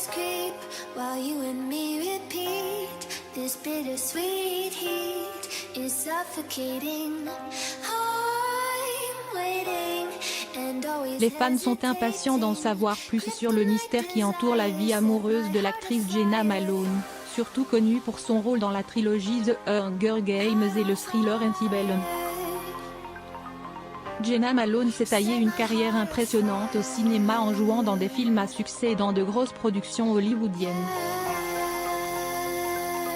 memories creep while you and me repeat. This bittersweet heat is suffocating. I'm waiting and always. Les fans sont impatients d'en savoir plus sur le mystère qui entoure la vie amoureuse de l'actrice Jenna Malone, surtout connue pour son rôle dans la trilogie The Hunger Games et le thriller Antebellum. Jenna Malone s'est taillé une carrière impressionnante au cinéma en jouant dans des films à succès et dans de grosses productions hollywoodiennes.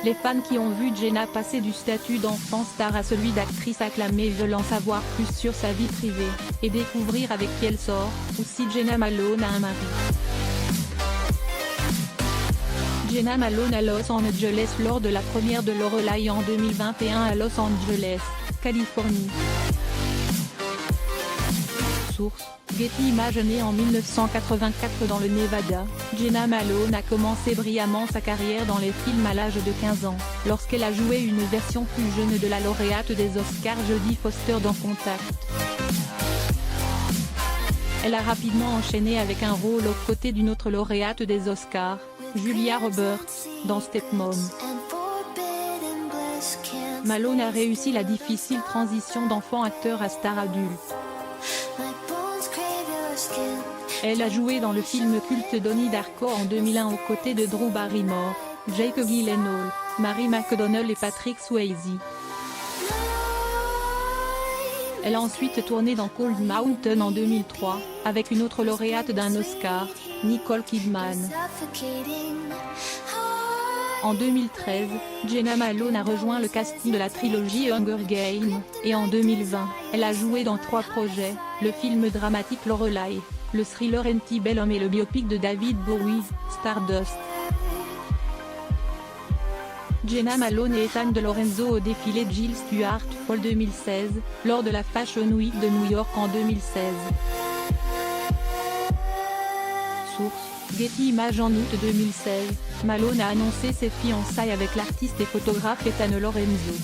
Les fans qui ont vu Jenna passer du statut d'enfant star à celui d'actrice acclamée veulent en savoir plus sur sa vie privée, et découvrir avec qui elle sort, ou si Jenna Malone a un mari. Jenna Malone à Los Angeles lors de la première de Lorelai en 2021 à Los Angeles, Californie. Source: Getty Images. Née en 1984 dans le Nevada, Jenna Malone a commencé brillamment sa carrière dans les films à l'âge de 15 ans, lorsqu'elle a joué une version plus jeune de la lauréate des Oscars Jodie Foster dans Contact. Elle a rapidement enchaîné avec un rôle aux côtés d'une autre lauréate des Oscars, Julia Roberts, dans Stepmom. Malone a réussi la difficile transition d'enfant acteur à star adulte. Elle a joué dans le film culte Donnie Darko en 2001 aux côtés de Drew Barrymore, Jake Gyllenhaal, Mary McDonnell et Patrick Swayze. Elle a ensuite tourné dans Cold Mountain en 2003, avec une autre lauréate d'un Oscar, Nicole Kidman. En 2013, Jenna Malone a rejoint le casting de la trilogie Hunger Games, et en 2020, elle a joué dans 3 projets, le film dramatique Lorelai, le thriller Antebellum et le biopic de David Bowie, Stardust. Jenna Malone et Ethan De Lorenzo au défilé Jill Stuart Fall 2016, lors de la Fashion Week de New York en 2016. Source: Getty Images. En août 2016, Malone a annoncé ses fiançailles avec l'artiste et photographe Ethan Lorenzo.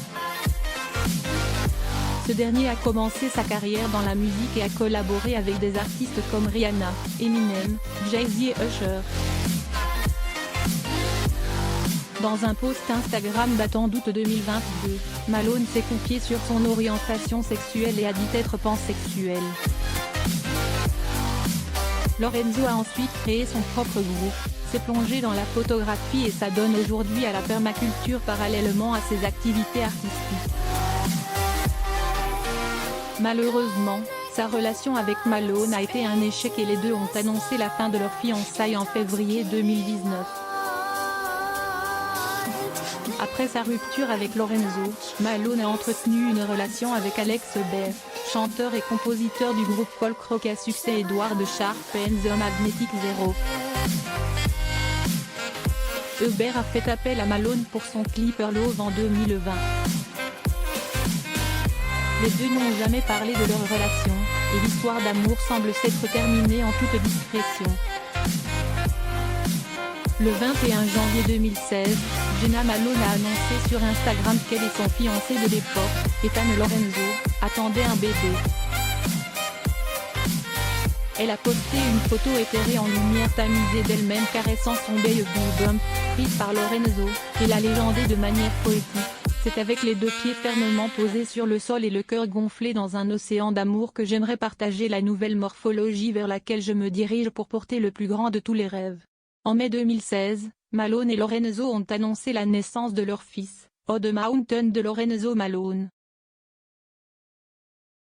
Ce dernier a commencé sa carrière dans la musique et a collaboré avec des artistes comme Rihanna, Eminem, Jay-Z et Usher. Dans un post Instagram datant d'août 2022, Malone s'est confié sur son orientation sexuelle et a dit être pansexuel. Lorenzo a ensuite créé son propre groupe, s'est plongé dans la photographie et s'adonne aujourd'hui à la permaculture parallèlement à ses activités artistiques. Malheureusement, sa relation avec Malone a été un échec et les deux ont annoncé la fin de leur fiançailles en février 2019. Après sa rupture avec Lorenzo, Malone a entretenu une relation avec Alex Hubert, chanteur et compositeur du groupe folk rock à succès Edward Sharpe and the Magnetic Zero. Hubert a fait appel à Malone pour son clip Love en 2020. Les deux n'ont jamais parlé de leur relation, et l'histoire d'amour semble s'être terminée en toute discrétion. Le 21 janvier 2016, Jenna Malone a annoncé sur Instagram qu'elle et son fiancé de l'époque, Ethan Lorenzo, attendaient un bébé. Elle a posté une photo éthérée en lumière tamisée d'elle-même caressant son baby bump, prise par Lorenzo, et l'a légendée de manière poétique. C'est avec les 2 pieds fermement posés sur le sol et le cœur gonflé dans un océan d'amour que j'aimerais partager la nouvelle morphologie vers laquelle je me dirige pour porter le plus grand de tous les rêves. En mai 2016, Malone et Lorenzo ont annoncé la naissance de leur fils, Old Mountain de Lorenzo Malone.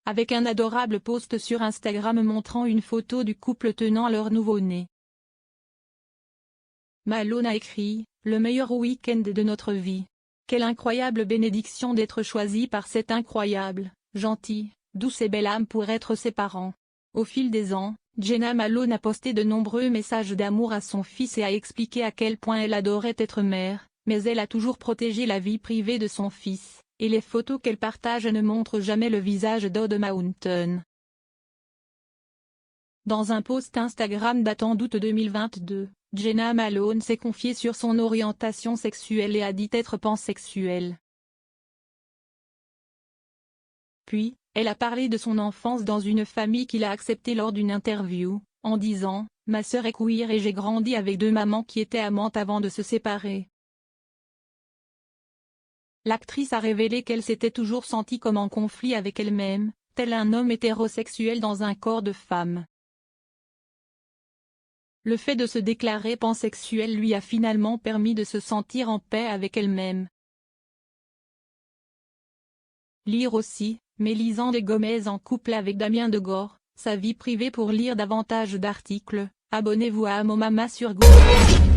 Avec un adorable post sur Instagram montrant une photo du couple tenant leur nouveau-né. Malone a écrit « Le meilleur week-end de notre vie. Quelle incroyable bénédiction d'être choisi par cette incroyable, gentille, douce et belle âme pour être ses parents. » Au fil des ans, Jenna Malone a posté de nombreux messages d'amour à son fils et a expliqué à quel point elle adorait être mère, mais elle a toujours protégé la vie privée de son fils, et les photos qu'elle partage ne montrent jamais le visage d'Old Mountain. Dans un post Instagram datant d'août 2022, Jenna Malone s'est confiée sur son orientation sexuelle et a dit être pansexuelle. Puis, elle a parlé de son enfance dans une famille qu'il a acceptée lors d'une interview, en disant « Ma sœur est queer et j'ai grandi avec deux mamans qui étaient amantes avant de se séparer. L'actrice a révélé qu'elle s'était toujours sentie comme en conflit avec elle-même, tel un homme hétérosexuel dans un corps de femme. Le fait de se déclarer pansexuelle lui a finalement permis de se sentir en paix avec elle-même. Lire aussi, Mélisande Gomez en couple avec Damien Degore, sa vie privée. Pour lire davantage d'articles, abonnez-vous à Amomama sur Google.